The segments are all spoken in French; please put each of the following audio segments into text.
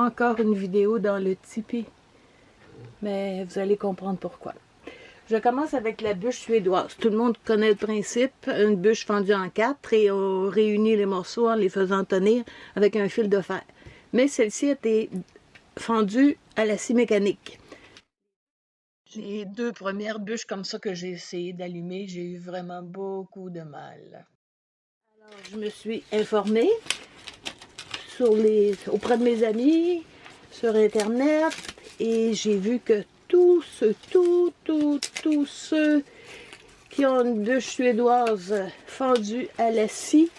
encore une vidéo dans le Tipeee, mais vous allez comprendre pourquoi. Je commence avec la bûche suédoise. Tout le monde connaît le principe, une bûche fendue en 4 et on réunit les morceaux en les faisant tenir avec un fil de fer. Mais celle-ci a été fendue à la scie mécanique. Les 2 premières bûches comme ça que j'ai essayé d'allumer, j'ai eu vraiment beaucoup de mal. Alors, je me suis informée auprès de mes amis, sur Internet, et j'ai vu que tous ceux qui ont une bûche suédoise fendue à la scie,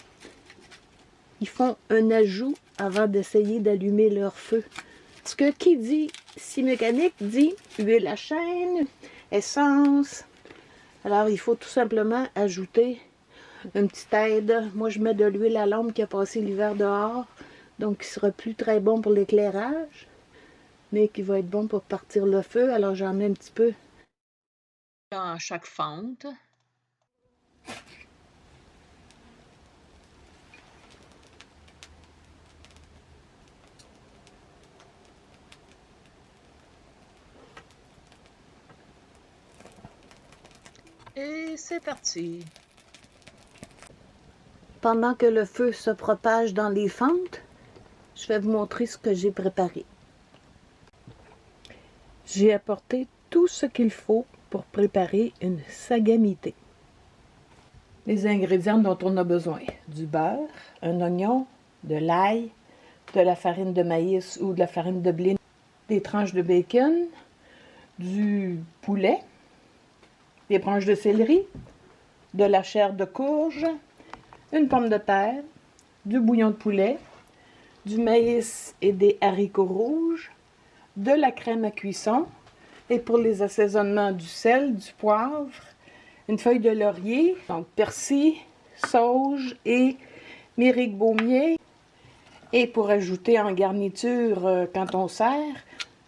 ils font un ajout avant d'essayer d'allumer leur feu. Parce que qui dit scie mécanique dit huile à chaîne, essence. Alors il faut tout simplement ajouter une petite aide. Moi je mets de l'huile à lampe qui a passé l'hiver dehors, donc qui sera plus très bon pour l'éclairage, mais qui va être bon pour partir le feu. Alors j'en mets un petit peu dans chaque fente. Et c'est parti. Pendant que le feu se propage dans les fentes, je vais vous montrer ce que j'ai préparé. J'ai apporté tout ce qu'il faut pour préparer une sagamité. Les ingrédients dont on a besoin: du beurre, un oignon, de l'ail, de la farine de maïs ou de la farine de blé, des tranches de bacon, du poulet, des branches de céleri, de la chair de courge, une pomme de terre, du bouillon de poulet, du maïs et des haricots rouges, de la crème à cuisson, et pour les assaisonnements, du sel, du poivre, une feuille de laurier, donc persil, sauge et mérique baumier, et pour ajouter en garniture, quand on sert,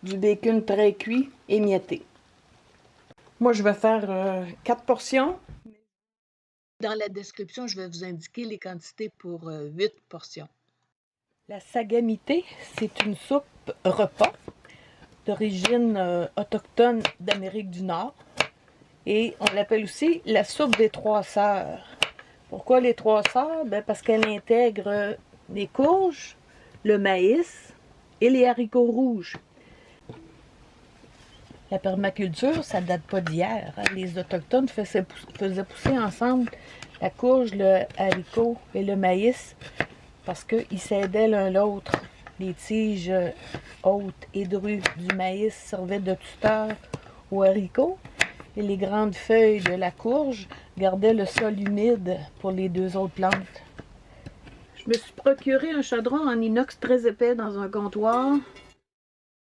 du bacon très cuit et mietté. Moi, je vais faire 4 portions. Dans la description, je vais vous indiquer les quantités pour 8 portions. La sagamité, c'est une soupe repas d'origine autochtone d'Amérique du Nord. Et on l'appelle aussi la soupe des 3 sœurs. Pourquoi les 3 sœurs? Ben parce qu'elle intègre les courges, le maïs et les haricots rouges. La permaculture, ça date pas d'hier. Les Autochtones faisaient pousser ensemble la courge, le haricot et le maïs parce qu'ils s'aidaient l'un l'autre. Les tiges hautes et drues du maïs servaient de tuteur aux haricots et les grandes feuilles de la courge gardaient le sol humide pour les 2 autres plantes. Je me suis procuré un chaudron en inox très épais dans un comptoir.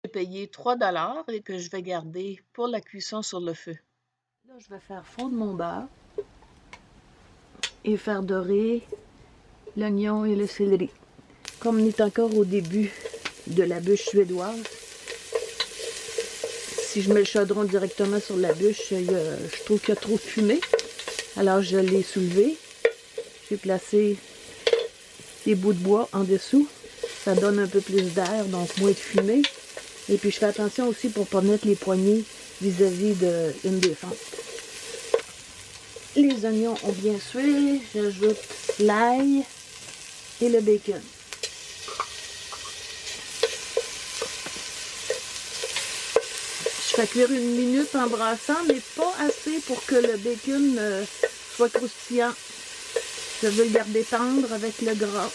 J'ai payé 3 $ et que je vais garder pour la cuisson sur le feu. Là, je vais faire fondre mon beurre et faire dorer l'oignon et le céleri. Comme on est encore au début de la bûche suédoise, si je mets le chaudron directement sur la bûche, je trouve qu'il y a trop de fumée. Alors je l'ai soulevé. J'ai placé des bouts de bois en dessous. Ça donne un peu plus d'air, donc moins de fumée. Et puis je fais attention aussi pour ne pas mettre les poignées vis-à-vis d'une des fentes. Les oignons ont bien sué. J'ajoute l'ail et le bacon. Je fais cuire 1 minute en brassant, mais pas assez pour que le bacon soit croustillant. Je veux le garder tendre avec le gras.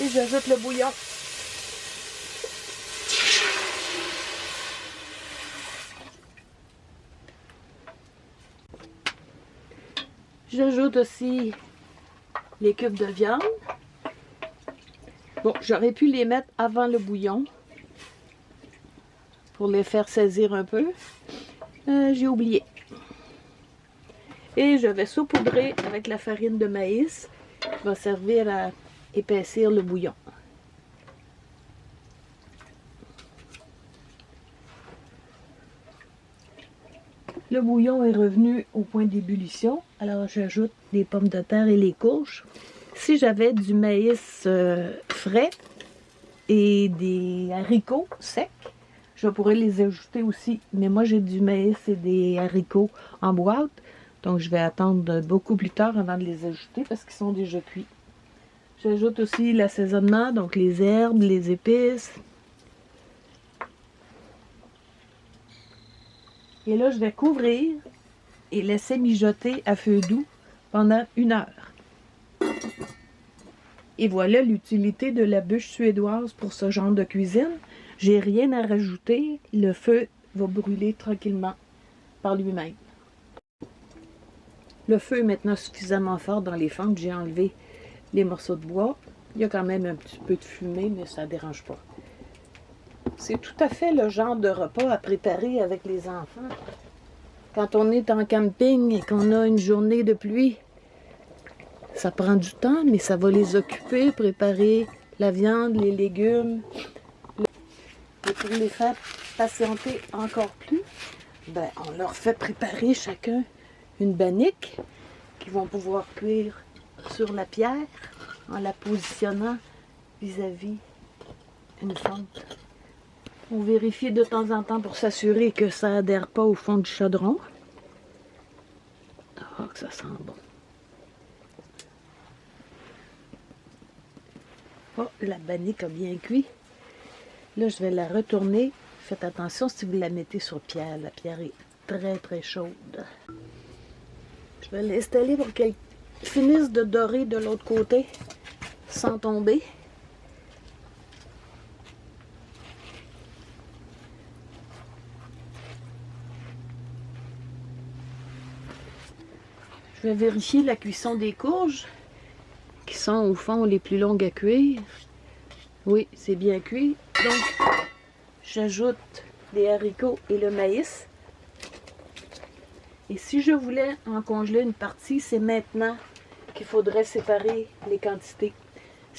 Et j'ajoute le bouillon. J'ajoute aussi les cubes de viande. Bon, j'aurais pu les mettre avant le bouillon pour les faire saisir un peu. J'ai oublié. Et je vais saupoudrer avec la farine de maïs qui va servir à épaissir le bouillon. Le bouillon est revenu au point d'ébullition, alors j'ajoute les pommes de terre et les courges. Si j'avais du maïs frais et des haricots secs, je pourrais les ajouter aussi. Mais moi, j'ai du maïs et des haricots en boîte. Donc, je vais attendre beaucoup plus tard avant de les ajouter parce qu'ils sont déjà cuits. J'ajoute aussi l'assaisonnement, donc les herbes, les épices. Et là, je vais couvrir et laisser mijoter à feu doux pendant 1 heure. Et voilà l'utilité de la bûche suédoise pour ce genre de cuisine. J'ai rien à rajouter, le feu va brûler tranquillement par lui-même. Le feu est maintenant suffisamment fort dans les fentes, j'ai enlevé les morceaux de bois. Il y a quand même un petit peu de fumée, mais ça ne dérange pas. C'est tout à fait le genre de repas à préparer avec les enfants. Quand on est en camping et qu'on a une journée de pluie, ça prend du temps, mais ça va les occuper, préparer la viande, les légumes. Et pour les faire patienter encore plus, ben, on leur fait préparer chacun une bannique qu'ils vont pouvoir cuire sur la pierre en la positionnant vis-à-vis une fente. On vérifie de temps en temps pour s'assurer que ça adhère pas au fond du chaudron. Oh, que ça sent bon. Oh, la bannique a bien cuit. Là, je vais la retourner. Faites attention si vous la mettez sur pierre. La pierre est très, très chaude. Je vais l'installer pour qu'elle finisse de dorer de l'autre côté sans tomber. Je vais vérifier la cuisson des courges qui sont au fond les plus longues à cuire. Oui, c'est bien cuit. Donc, j'ajoute les haricots et le maïs. Et si je voulais en congeler une partie, c'est maintenant qu'il faudrait séparer les quantités.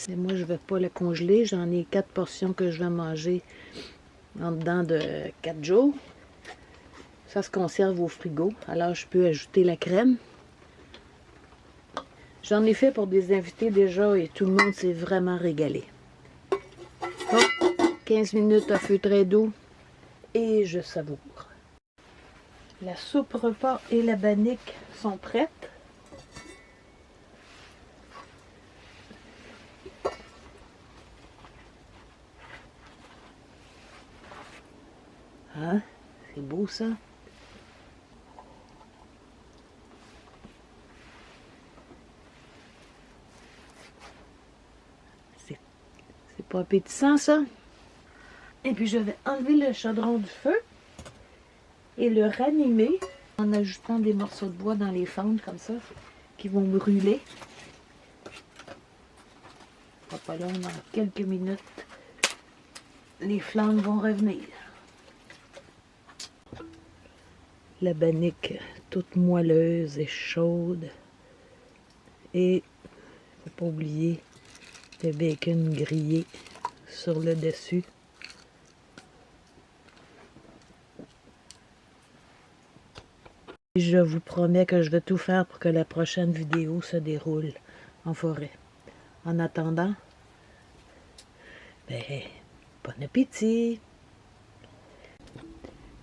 Mais moi, je ne vais pas le congeler. J'en ai 4 portions que je vais manger en dedans de 4 jours. Ça se conserve au frigo. Alors, je peux ajouter la crème. J'en ai fait pour des invités déjà et tout le monde s'est vraiment régalé. Oh, 15 minutes à feu très doux et je savoure. La soupe repas et la bannique sont prêtes. Hein? C'est beau ça? C'est pas appétissant ça? Et puis je vais enlever le chaudron du feu et le ranimer en ajoutant des morceaux de bois dans les fentes comme ça qui vont brûler. Pas long, dans quelques minutes, les flammes vont revenir. La bannique toute moelleuse et chaude. Et faut pas oublier le bacon grillé sur le dessus. Je vous promets que je vais tout faire pour que la prochaine vidéo se déroule en forêt. En attendant, ben, bon appétit!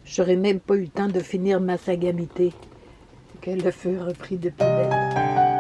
J'aurais même pas eu le temps de finir ma sagamité que le feu a repris de plus belle.